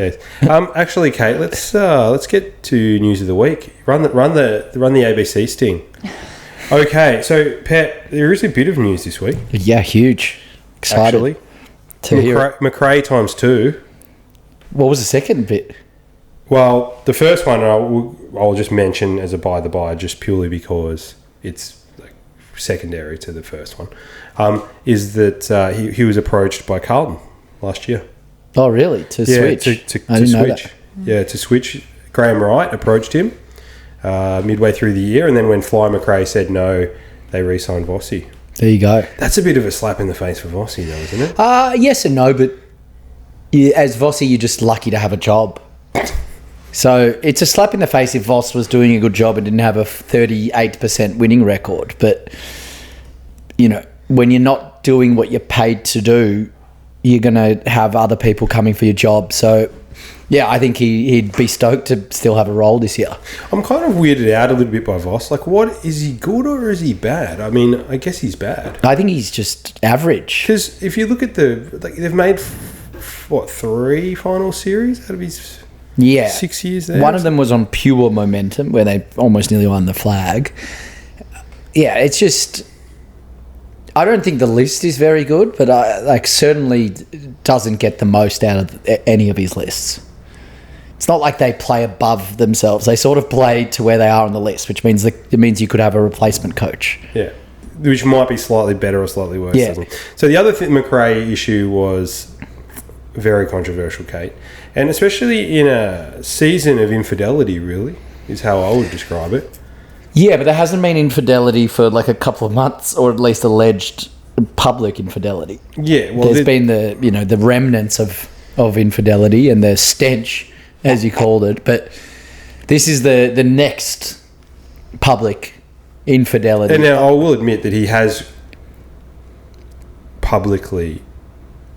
Yes. Actually, Kate, let's get to news of the week. Run the ABC sting. Okay, so Pat, there is a bit of news this week. Yeah, huge. Excited actually. to hear it. McRae times 2. What was the second bit? Well, the first one I'll just mention as a by the by, just purely because it's like secondary to the first one. Is that he was approached by Carlton last year. Oh, really? To switch? To I didn't know switch. that. Yeah, to switch. Graham Wright approached him midway through the year, and then when Fly McRae said no, they re-signed Vossi. There you go. That's a bit of a slap in the face for Vossi, though, isn't it? Yes and no, but as Vossi, you're just lucky to have a job. So it's a slap in the face if Voss was doing a good job and didn't have a 38% winning record. But, when you're not doing what you're paid to do, you're going to have other people coming for your job. So, yeah, I think he'd be stoked to still have a role this year. I'm kind of weirded out a little bit by Voss. Like, what, is he good or is he bad? I mean, I guess he's bad. I think he's just average. Because if you look at they've made, 3 final series out of his 6 years there? One of them was on pure momentum where they almost nearly won the flag. Yeah, it's just... I don't think the list is very good, but certainly doesn't get the most out of any of his lists. It's not like they play above themselves. They sort of play to where they are on the list, which means it means you could have a replacement coach. Yeah, which might be slightly better or slightly worse. Yeah. So the other McRae issue was very controversial, Kate, and especially in a season of infidelity, really, is how I would describe it. Yeah, but there hasn't been infidelity for like a couple of months, or at least alleged public infidelity. Yeah, well, there's been the remnants of infidelity and the stench, as you called it. But this is the next public infidelity. And now I will admit that he has publicly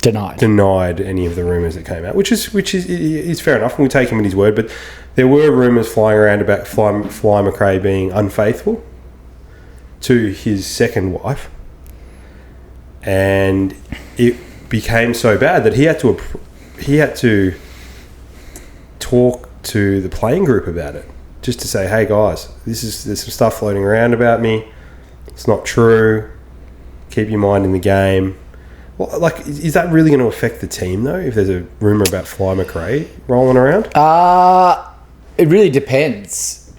denied any of the rumours that came out, which is fair enough, and we take him at his word. But there were rumours flying around about Fly McRae being unfaithful to his second wife, and it became so bad that he had to talk to the playing group about it, just to say, hey guys, there's some stuff floating around about me. It's not true. Keep your mind in the game. Well, like, is that really going to affect the team, though, if there's a rumour about Fly McRae rolling around? It really depends,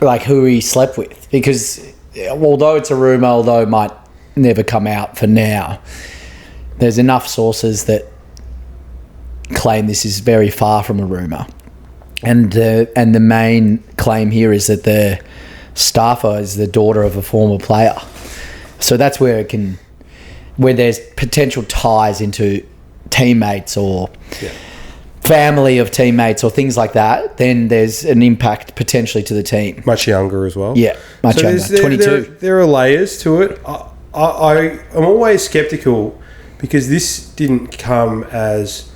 like, who he slept with. Because although it's a rumour, although it might never come out for now, there's enough sources that claim this is very far from a rumour. And the main claim here is that the staffer is the daughter of a former player. So that's where where there's potential ties into teammates or family of teammates or things like that, then there's an impact potentially to the team. Much younger as well. Yeah, much younger, 22. There are layers to it. I'm always sceptical because this didn't come as...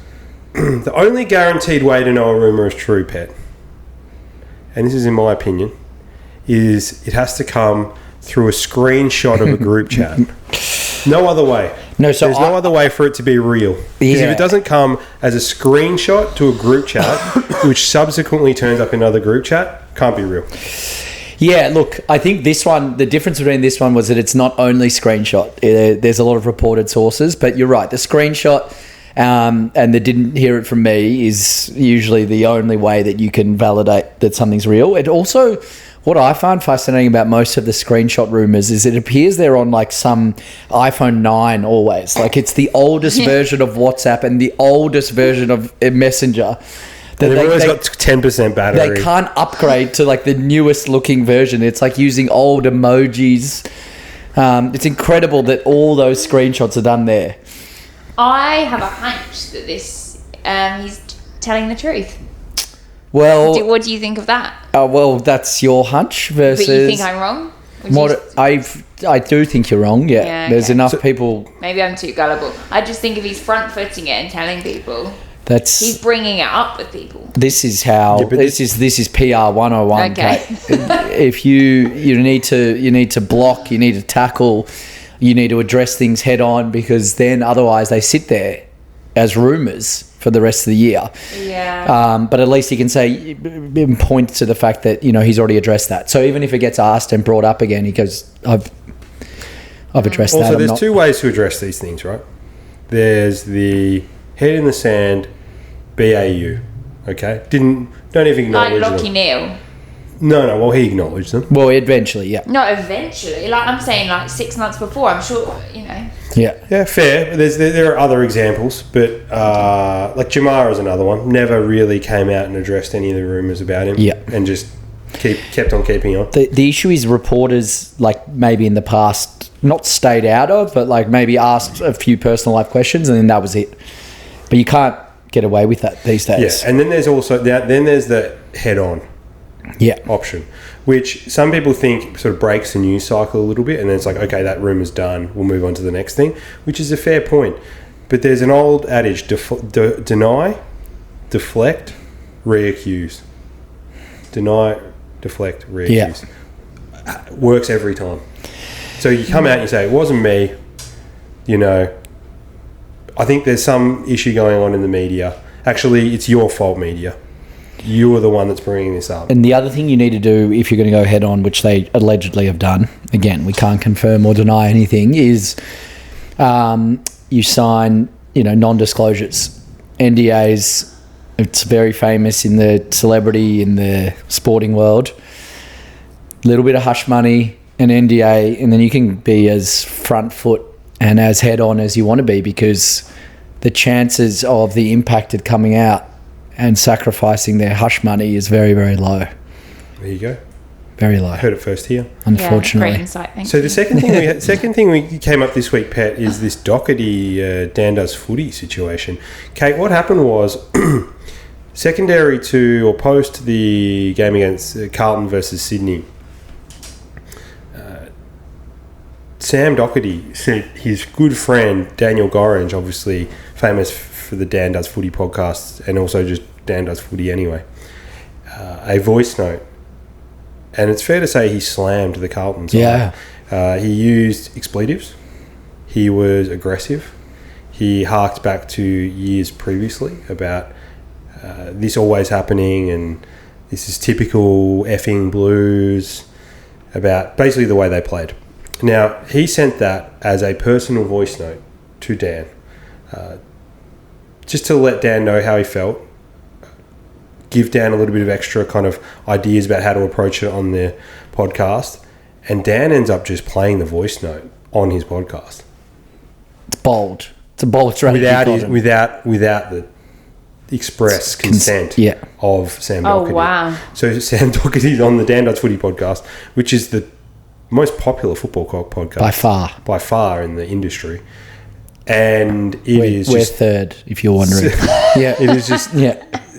the only guaranteed way to know a rumour is true, Pet, and this is in my opinion, is it has to come through a screenshot of a group chat. No other way. There's no other way for it to be real. Because if it doesn't come as a screenshot to a group chat, which subsequently turns up in another group chat, can't be real. Yeah, look, I think this one, the difference between this one was that it's not only screenshot. There's a lot of reported sources, but you're right. The screenshot, and they didn't hear it from me, is usually the only way that you can validate that something's real. It also... What I find fascinating about most of the screenshot rumours is it appears they're on like some iPhone 9 always. Like it's the oldest version of WhatsApp and the oldest version of Messenger. They've always got 10% battery. They can't upgrade to like the newest looking version. It's like using old emojis. It's incredible that all those screenshots are done there. I have a hunch that this he's telling the truth. Well, what do you think of that? Well, that's your hunch versus... But you think I'm wrong? I do think you're wrong, yeah. There's enough people... Maybe I'm too gullible. I just think if he's front-footing it and telling people, he's bringing it up with people. This is how... Yeah, this is PR 101. Okay. If you need to block, you need to tackle, you need to address things head on, because then otherwise they sit there as rumours for the rest of the year. Yeah. But at least he can say, point to the fact that, he's already addressed that. So even if it gets asked and brought up again, he goes, I've addressed that. Also, there's two ways to address these things, right? There's the head in the sand, BAU, okay? Don't even acknowledge like Lockie them. Neal. No, well, he acknowledged them. Well, eventually, yeah. No, eventually. Like, I'm saying, 6 months before, I'm sure, Yeah. Yeah, fair. There are other examples, but like Jamar is another one. Never really came out and addressed any of the rumours about him. Yeah. And just kept on keeping on. The issue is reporters, maybe in the past, not stayed out of, but maybe asked a few personal life questions, and then that was it. But you can't get away with that these days. Yeah, and then there's also there's the head-on option, which some people think sort of breaks the news cycle a little bit, and then it's like, okay, that rumour's done, we'll move on to the next thing, which is a fair point. But there's an old adage, deny, deflect, re-accuse. Deny, deflect, re-accuse. Works every time. So you come out and you say, it wasn't me, I think there's some issue going on in the media. Actually, it's your fault, media. You are the one that's bringing this up. And the other thing you need to do if you're going to go head on, which they allegedly have done, again, we can't confirm or deny anything, is you sign, non-disclosures. NDAs, it's very famous in the celebrity, in the sporting world. Little bit of hush money, an NDA, and then you can be as front foot and as head on as you want to be, because the chances of the impacted coming out and sacrificing their hush money is very, very low. There you go. Very low. Heard it first here. Unfortunately. Great insight, thank So you. the second thing we came up this week, Pat, is this Doherty Dan Does Footy situation. Kate, what happened was secondary to or post the game against Carlton versus Sydney, Sam Doherty said his good friend Daniel Gorringe, obviously famous for the Dan Does Footy podcast and also just Dan Does Footy anyway, a voice note. And it's fair to say he slammed the Carlton side. Yeah. He used expletives. He was aggressive. He harked back to years previously about this always happening and this is typical effing Blues, about basically the way they played. Now, he sent that as a personal voice note to Dan, just to let Dan know how he felt, give Dan a little bit of extra kind of ideas about how to approach it on the podcast, and Dan ends up just playing the voice note on his podcast. It's bold. It's a bold strategy. Without the express consent of Sam Doherty. Oh, wow. So Sam Doherty's on the Dan Does Footy podcast, which is the most popular football podcast by far in the industry, and we're third, if you're wondering. It is just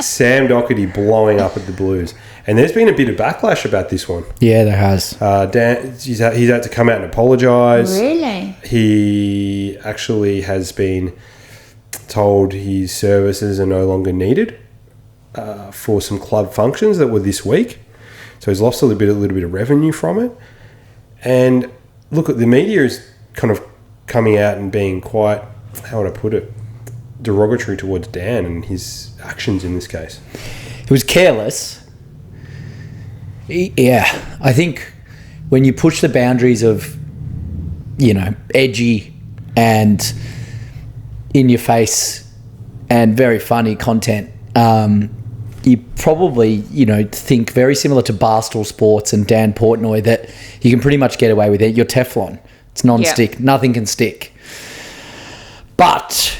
Sam Doherty blowing up at the Blues, and there's been a bit of backlash about this one. Yeah, there has. Dan, he's had to come out and apologise. Really? He actually has been told his services are no longer needed for some club functions that were this week, so he's lost a little bit of revenue from it. And look, the media is kind of coming out and being quite, how would I put it, derogatory towards Dan and his actions in this case. It was careless. Yeah, I think when you push the boundaries of, edgy and in your face and very funny content, you probably, think very similar to Barstool Sports and Dan Portnoy, that you can pretty much get away with it. You're Teflon. It's non-stick. Yeah. Nothing can stick. But,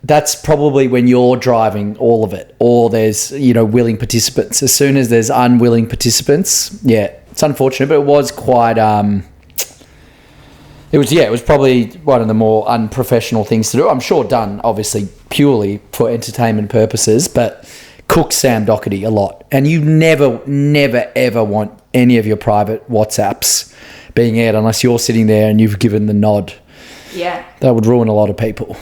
that's probably when you're driving all of it, or there's, willing participants. As soon as there's unwilling participants, it's unfortunate, but it was quite... It was probably one of the more unprofessional things to do. I'm sure done, obviously, purely for entertainment purposes, but cooks Sam Doherty a lot. And you never, ever want any of your private WhatsApps being aired unless you're sitting there and you've given the nod. Yeah. That would ruin a lot of people.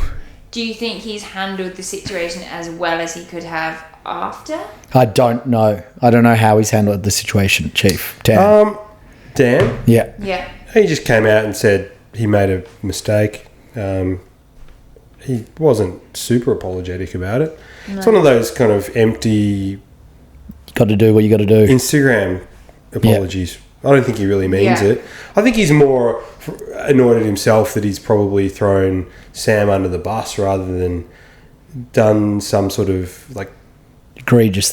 Do you think he's handled the situation as well as he could have after? I don't know. I don't know how he's handled the situation, Chief. Dan? Yeah. Yeah. He just came out and said he made a mistake. he wasn't super apologetic about it. No. It's one of those kind of empty... Got to do what you got to do. Instagram apologies. I don't think he really means it. I think he's more annoyed at himself that he's probably thrown Sam under the bus rather than done some sort of like egregious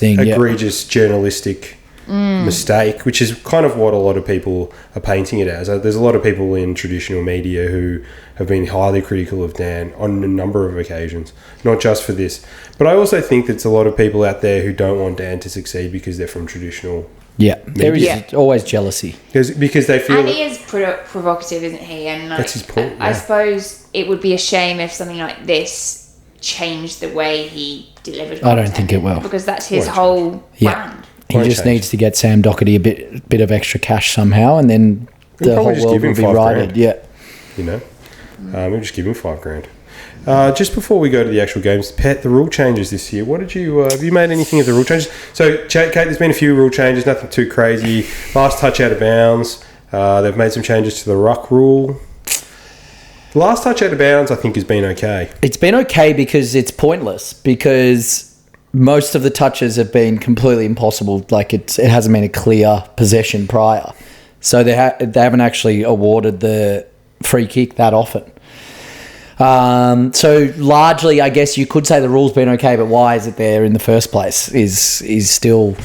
journalistic mistake, which is kind of what a lot of people are painting it as. There's a lot of people in traditional media who have been highly critical of Dan on a number of occasions, not just for this. But I also think that there's a lot of people out there who don't want Dan to succeed because they're from traditional media. There is always jealousy. Because they feel... And he is provocative, isn't he? And like, that's his point. I suppose it would be a shame if something like this changed the way he delivered content. I don't think it will. Because that's his whole brand. He just needs to get Sam Doherty a bit of extra cash somehow, and then the whole world will be righted. Yeah, you know, we'll just give him $5,000. Just before we go to the actual games, Pat, the rule changes this year. What did you have you made anything of the rule changes? So, Kate, there's been a few rule changes, nothing too crazy. Last touch out of bounds. They've made some changes to the ruck rule. The last touch out of bounds, I think, has been okay. It's been okay because it's pointless because most of the touches have been completely impossible. Like it hasn't been a clear possession prior, so they haven't actually awarded the free kick that often. So largely, I guess you could say the rule's been okay, but why is it there in the first place? Is still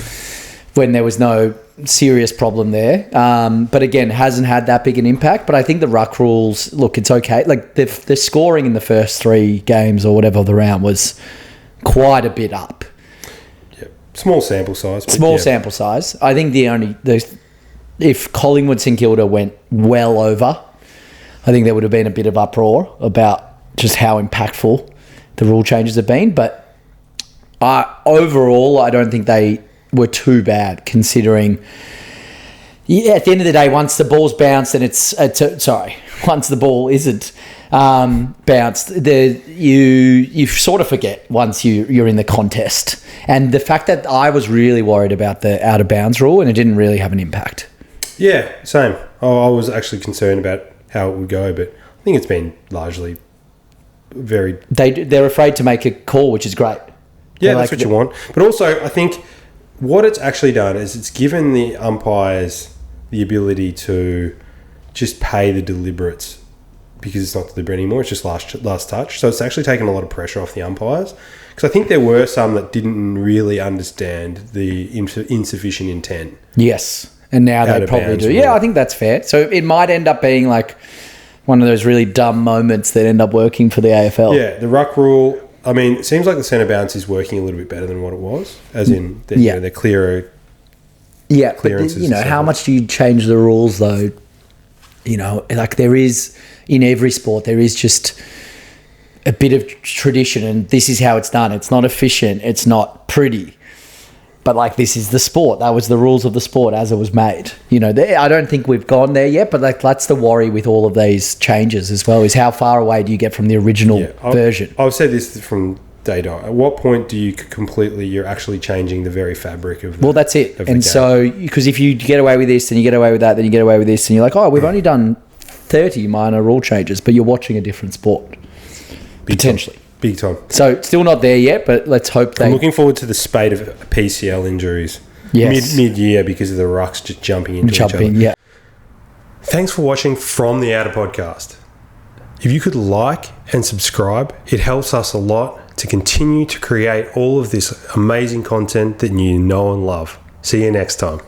when there was no serious problem there. But again, hasn't had that big an impact. But I think the ruck rules, look, it's okay. Like the scoring in the first 3 games or whatever of the round was quite a bit up. Yeah, small sample size. Sample size. I think if Collingwood St Kilda went well over, I think there would have been a bit of uproar about just how impactful the rule changes have been. But overall, I don't think they were too bad considering. Yeah, at the end of the day, once the ball's bounced and once the ball isn't bounced, you sort of forget once you're in the contest. And the fact that I was really worried about the out of bounds rule and it didn't really have an impact. Yeah, same. I was actually concerned about how it would go, but I think it's been largely very... They're afraid to make a call, which is great. Yeah, that's what you want. But also, I think what it's actually done is it's given the umpires the ability to just pay the deliberates because it's not deliberate anymore. It's just last touch. So it's actually taken a lot of pressure off the umpires because I think there were some that didn't really understand the insufficient intent. Yes, and now they probably do. Yeah, I think that's fair. So it might end up being like one of those really dumb moments that end up working for the AFL. Yeah, the ruck rule... I mean, it seems like the centre bounce is working a little bit better than what it was, as in they're clearer. Yeah, clearances. But how much do you change the rules though? Like there is in every sport, there is just a bit of tradition, and this is how it's done. It's not efficient. It's not pretty, but like this is the sport. That was the rules of the sport as it was made. I don't think we've gone there yet, but like that's the worry with all of these changes as well. Is how far away do you get from the original version? I've said this from day dot. At what point do you're actually changing the very fabric of the... Well, that's it. And so, because if you get away with this, then you get away with that, then you get away with this, and you're like, oh, we've only done 30 minor rule changes, but you're watching a different sport. Potentially. Big time. So, still not there yet, but let's hope I'm looking forward to the spate of PCL injuries. Yes. Mid-year because of the rucks just jumping into each other. Yeah. Thanks for watching From the Outer Podcast. If you could like and subscribe, it helps us a lot to continue to create all of this amazing content that you know and love. See you next time.